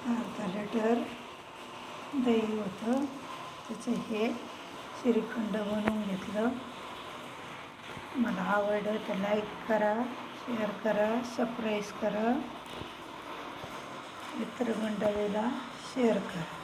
अर्धा लिटर दही होतं, त्याचं हे श्रीखंड बनवून घेतलं. मला आवडलं तर लाईक करा, शेअर करा, सबस्क्राईब करा, मित्रमंडळीला शेअर करा.